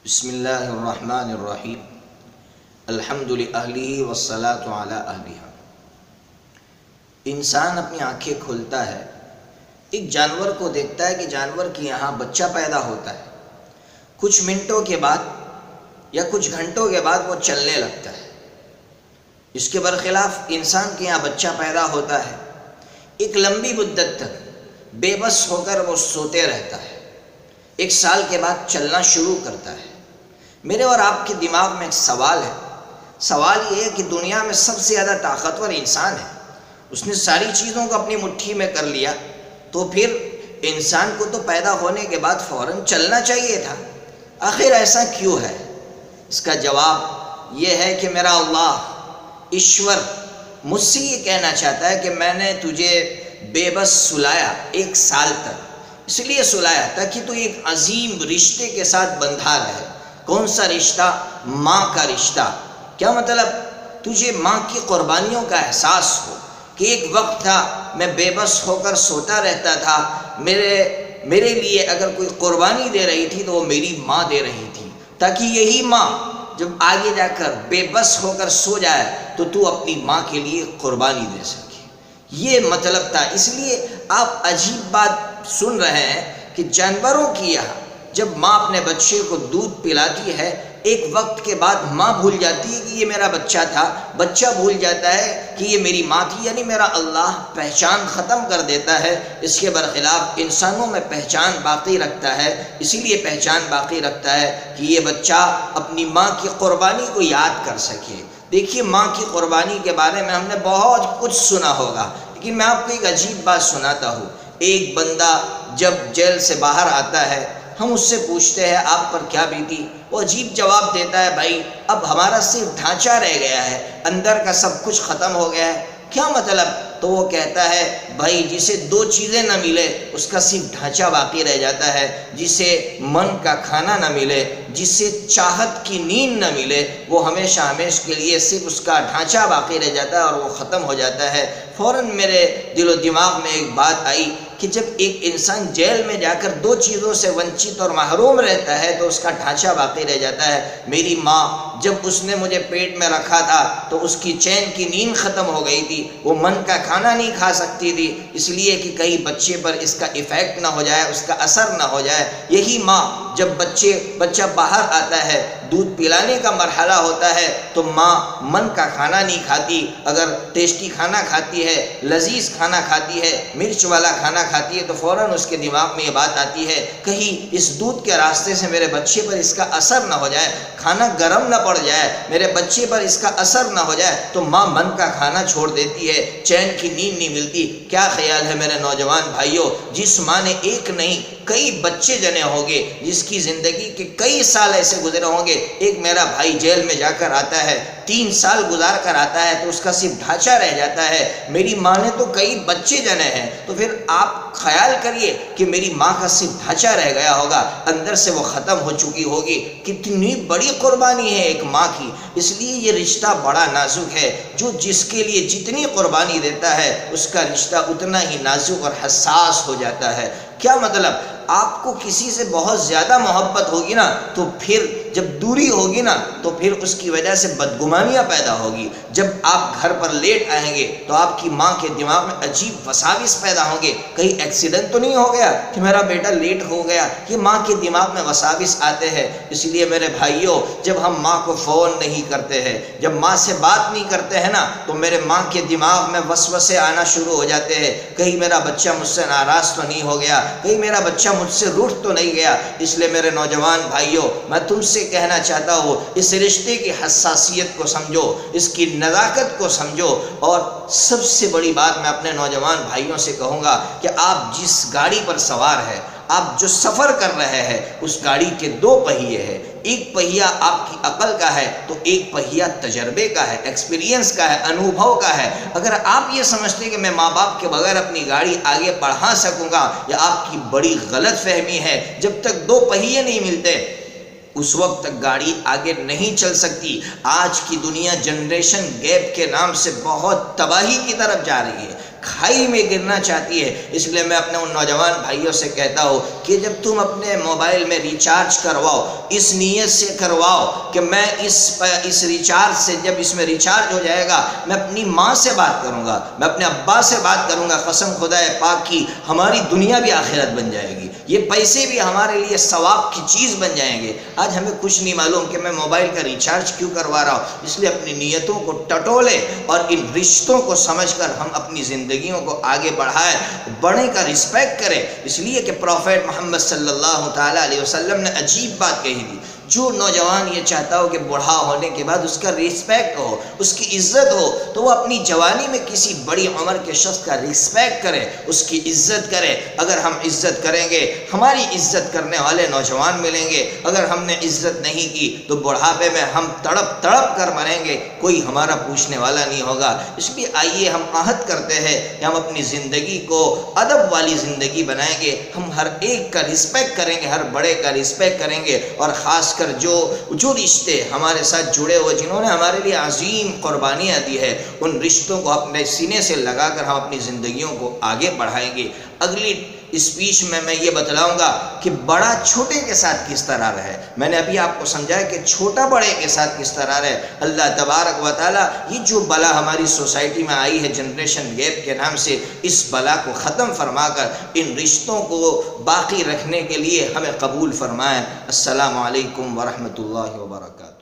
بسم اللہ الرحمن الرحیم الحمد للہ والصلاۃ علی اہلہا۔ انسان اپنی آنکھیں کھولتا ہے، ایک جانور کو دیکھتا ہے کہ جانور کے یہاں بچہ پیدا ہوتا ہے، کچھ منٹوں کے بعد یا کچھ گھنٹوں کے بعد وہ چلنے لگتا ہے۔ اس کے برخلاف انسان کے یہاں بچہ پیدا ہوتا ہے، ایک لمبی مدت تک بے بس ہو کر وہ سوتے رہتا ہے، ایک سال کے بعد چلنا شروع کرتا ہے۔ میرے اور آپ کے دماغ میں ایک سوال ہے، سوال یہ ہے کہ دنیا میں سب سے زیادہ طاقتور انسان ہے، اس نے ساری چیزوں کو اپنی مٹھی میں کر لیا، تو پھر انسان کو تو پیدا ہونے کے بعد فوراً چلنا چاہیے تھا، آخر ایسا کیوں ہے؟ اس کا جواب یہ ہے کہ میرا اللہ ایشور مجھ سے یہ کہنا چاہتا ہے کہ میں نے تجھے بے بس سلایا ایک سال تک، اس لیے سلایا تاکہ تو ایک عظیم رشتے کے ساتھ بندھا رہے۔ کون سا رشتہ؟ ماں کا رشتہ۔ کیا مطلب؟ تجھے ماں کی قربانیوں کا احساس ہو کہ ایک وقت تھا میں بے بس ہو کر سوتا رہتا تھا، میرے لیے اگر کوئی قربانی دے رہی تھی تو وہ میری ماں دے رہی تھی، تاکہ یہی ماں جب آگے جا کر بے بس ہو کر سو جائے تو اپنی ماں کے لیے قربانی دے سکے۔ یہ مطلب تھا۔ اس لیے آپ عجیب بات سن رہے ہیں کہ جانوروں کی یہاں جب ماں اپنے بچے کو دودھ پلاتی ہے، ایک وقت کے بعد ماں بھول جاتی ہے کہ یہ میرا بچہ تھا، بچہ بھول جاتا ہے کہ یہ میری ماں تھی، یعنی میرا اللہ پہچان ختم کر دیتا ہے۔ اس کے برخلاف انسانوں میں پہچان باقی رکھتا ہے، اسی لیے پہچان باقی رکھتا ہے کہ یہ بچہ اپنی ماں کی قربانی کو یاد کر سکے۔ دیکھیے، ماں کی قربانی کے بارے میں ہم نے بہت کچھ سنا ہوگا، لیکن میں آپ کو ایک عجیب بات سناتا ہوں۔ ایک بندہ جب جیل سے باہر آتا ہے، ہم اس سے پوچھتے ہیں آپ پر کیا بیتی؟ وہ عجیب جواب دیتا ہے، بھائی اب ہمارا صرف ڈھانچہ رہ گیا ہے، اندر کا سب کچھ ختم ہو گیا ہے۔ کیا مطلب؟ تو وہ کہتا ہے، بھائی جسے دو چیزیں نہ ملے اس کا صرف ڈھانچہ باقی رہ جاتا ہے، جسے من کا کھانا نہ ملے، جسے چاہت کی نیند نہ ملے، وہ ہمیشہ ہمیشہ کے لیے صرف اس کا ڈھانچہ باقی رہ جاتا ہے اور وہ ختم ہو جاتا ہے۔ فوراً میرے دل و دماغ میں ایک بات آئی کہ جب ایک انسان جیل میں جا کر دو چیزوں سے ونچت اور محروم رہتا ہے تو اس کا ڈھانچہ باقی رہ جاتا ہے۔ میری ماں جب اس نے مجھے پیٹ میں رکھا تھا تو اس کی چین کی نیند ختم ہو گئی تھی، وہ من کا کھانا نہیں کھا سکتی تھی، اس لیے کہ کہیں بچے پر اس کا ایفیکٹ نہ ہو جائے، اس کا اثر نہ ہو جائے۔ یہی ماں جب بچہ باہر آتا ہے، دودھ پلانے کا مرحلہ ہوتا ہے، تو ماں من کا کھانا نہیں کھاتی، اگر ٹیسٹی کھانا کھاتی ہے، لذیذ کھانا کھاتی ہے، مرچ والا کھانا کھاتی ہے، تو فوراً اس کے دماغ میں یہ بات آتی ہے کہیں اس دودھ کے راستے سے میرے بچے پر اس کا اثر نہ ہو جائے، کھانا گرم نہ پڑ جائے، میرے بچے پر اس کا اثر نہ ہو جائے، تو ماں من کا کھانا چھوڑ دیتی ہے، چین کی نیند نہیں ملتی۔ کیا خیال ہے میرے نوجوان بھائیوں، جس ماں نے ایک نہیں کئی بچے جنے ہوں گے، جس کی زندگی کے کئی سال ایسے گزرے ہوں گے، ایک میرا بھائی جیل میں جا کر آتا ہے، 3 سال گزار کر آتا ہے تو اس کا صرف ڈھانچہ رہ جاتا ہے، میری ماں نے تو کئی بچے جنے ہیں، تو پھر آپ خیال کریے کہ میری ماں کا صرف ڈھانچہ رہ گیا ہوگا، اندر سے وہ ختم ہو چکی ہوگی۔ کتنی بڑی قربانی ہے ایک ماں کی۔ اس لیے یہ رشتہ بڑا نازک ہے، جو جس کے لیے جتنی قربانی دیتا ہے اس کا رشتہ اتنا ہی نازک اور حساس ہو جاتا ہے۔ کیا مطلب؟ آپ کو کسی سے بہت زیادہ محبت ہوگی نا، تو پھر جب دوری ہوگی نا تو پھر اس کی وجہ سے بدگمانیاں پیدا ہوگی۔ جب آپ گھر پر لیٹ آئیں گے تو آپ کی ماں کے دماغ میں عجیب وساوس پیدا ہوں گے، کہیں ایکسیڈنٹ تو نہیں ہو گیا کہ میرا بیٹا لیٹ ہو گیا۔ یہ ماں کے دماغ میں وساوس آتے ہیں۔ اس لیے میرے بھائیوں، جب ہم ماں کو فون نہیں کرتے ہیں، جب ماں سے بات نہیں کرتے ہیں نا، تو میرے ماں کے دماغ میں وسوسے آنا شروع ہو جاتے ہیں، کہیں میرا بچہ مجھ سے ناراض تو نہیں ہو گیا، کہیں میرا بچہ مجھ سے روٹھ تو نہیں گیا۔ اس لیے میرے نوجوان بھائیوں، میں تم سے کہنا چاہتا ہوں، اس رشتے کی حساسیت کو سمجھو، اس کی نزاکت کو سمجھو، اور سب سے بڑی بات میں اپنے نوجوان بھائیوں سے کہوں گا کہ آپ جس گاڑی پر سوار ہیں، آپ جو سفر کر رہے ہیں، اس گاڑی کے 2 پہیے ہیں، ایک پہیہ آپ کی عقل کا ہے تو ایک پہیہ تجربے کا ہے، ایکسپیرینس کا ہے، انوبھو کا ہے۔ اگر آپ یہ سمجھتے کہ میں ماں باپ کے بغیر اپنی گاڑی آگے بڑھا سکوں گا، یہ آپ کی بڑی غلط فہمی ہے۔ جب تک 2 پہیے نہیں ملتے اس وقت تک گاڑی آگے نہیں چل سکتی۔ آج کی دنیا جنریشن گیپ کے نام سے بہت تباہی کی طرف جا رہی ہے۔ کھائی میں گرنا چاہتی ہے۔ اس لیے میں اپنے ان نوجوان بھائیوں سے کہتا ہوں کہ جب تم اپنے موبائل میں ریچارج کرواؤ، اس نیت سے کرواؤ کہ میں اس ریچارج سے، جب اس میں ریچارج ہو جائے گا، میں اپنی ماں سے بات کروں گا، میں اپنے ابا سے بات کروں گا، قسم خدا پاک کی ہماری دنیا بھی آخرت بن جائے گی، یہ پیسے بھی ہمارے لیے ثواب کی چیز بن جائیں گے۔ آج ہمیں کچھ نہیں معلوم کہ میں موبائل کا ریچارج کیوں کروا رہا ہوں، اس لیے اپنی نیتوں کو ٹٹولے اور ان رشتوں کو سمجھ کر ہم اپنی زندگیوں کو آگے بڑھائیں، بڑے کا رسپیکٹ کریں۔ اس لیے کہ پروفیٹ محمد صلی اللہ تعالیٰ علیہ وسلم نے عجیب بات کہی تھی، جو نوجوان یہ چاہتا ہو کہ بوڑھا ہونے کے بعد اس کا رسپیکٹ ہو، اس کی عزت ہو، تو وہ اپنی جوانی میں کسی بڑی عمر کے شخص کا رسپیکٹ کرے، اس کی عزت کرے۔ اگر ہم عزت کریں گے، ہماری عزت کرنے والے نوجوان ملیں گے۔ اگر ہم نے عزت نہیں کی تو بڑھاپے میں ہم تڑپ تڑپ کر مریں گے، کوئی ہمارا پوچھنے والا نہیں ہوگا۔ اس لیے آئیے ہم عہد کرتے ہیں کہ ہم اپنی زندگی کو ادب والی زندگی بنائیں گے، ہم ہر ایک کا رسپیکٹ کریں گے، ہر بڑے کا رسپیکٹ کریں گے، اور خاص کر جو رشتے ہمارے ساتھ جڑے ہوئے، جنہوں نے ہمارے لیے عظیم قربانیاں دی ہے، ان رشتوں کو اپنے سینے سے لگا کر ہم اپنی زندگیوں کو آگے بڑھائیں گے۔ اگلی اسپیچ میں یہ بتلاؤں گا کہ بڑا چھوٹے کے ساتھ کس طرح رہے۔ میں نے ابھی آپ کو سمجھایا کہ چھوٹا بڑے کے ساتھ کس طرح رہے۔ اللہ تبارک و تعالیٰ یہ جو بلا ہماری سوسائٹی میں آئی ہے جنریشن گیپ کے نام سے، اس بلا کو ختم فرما کر ان رشتوں کو باقی رکھنے کے لیے ہمیں قبول فرمائے۔ السلام علیکم ورحمۃ اللہ وبرکاتہ۔